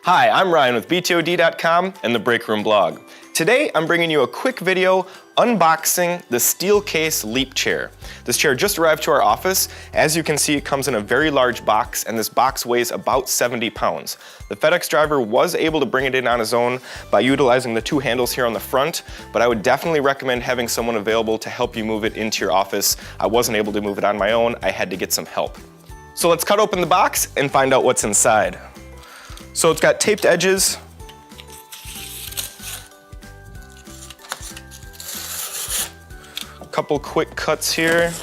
Hi, I'm Ryan with BTOD.com and the Break Room blog. Today, I'm bringing you a quick video unboxing the Steelcase Leap chair. This chair just arrived to our office. As you can see, it comes in a very large box, and this box weighs about 70 pounds. The FedEx driver was able to bring it in on his own by utilizing the two handles here on the front, but I would definitely recommend having someone available to help you move it into your office. I wasn't able to move it on my own. I had to get some help. So let's cut open the box and find out what's inside. So it's got taped edges. A couple quick cuts here.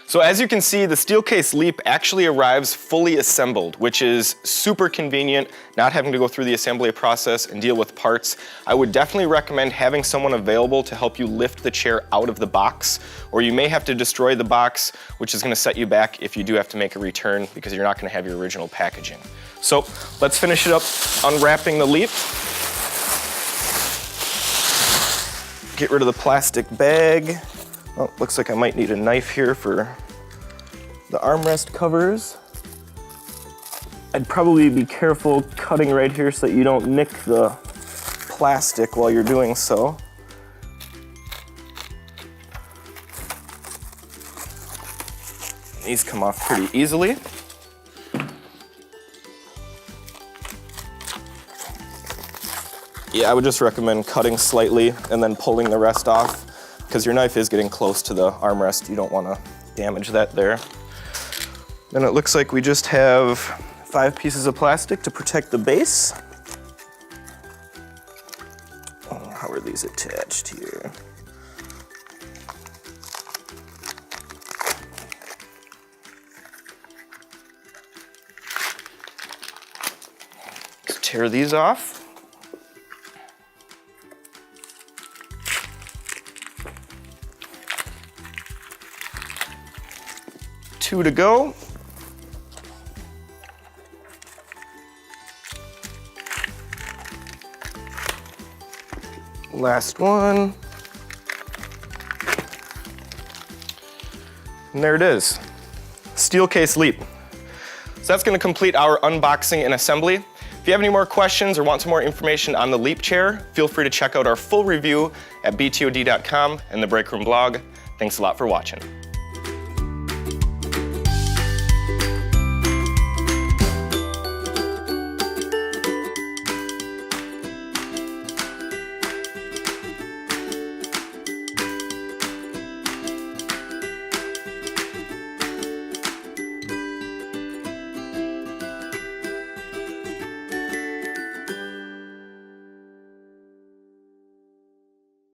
So as you can see, the Steelcase Leap actually arrives fully assembled, which is super convenient, not having to go through the assembly process and deal with parts. I would definitely recommend having someone available to help you lift the chair out of the box, or you may have to destroy the box, which is going to set you back if you do have to make a return because you're not going to have your original packaging. So let's finish it up unwrapping the Leap. Get rid of the plastic bag. Oh, looks like I might need a knife here for the armrest covers. I'd probably be careful cutting right here so that you don't nick the plastic while you're doing so. These come off pretty easily. Yeah, I would just recommend cutting slightly and then pulling the rest off, because your knife is getting close to the armrest. You don't want to damage that there. Then it looks like we just have 5 pieces of plastic to protect the base. Oh, how are these attached here? Let's tear these off. Two to go. Last one. And there it is, Steelcase Leap. So that's going to complete our unboxing and assembly. If you have any more questions or want some more information on the Leap chair, feel free to check out our full review at BTOD.com and the Break Room blog. Thanks a lot for watching.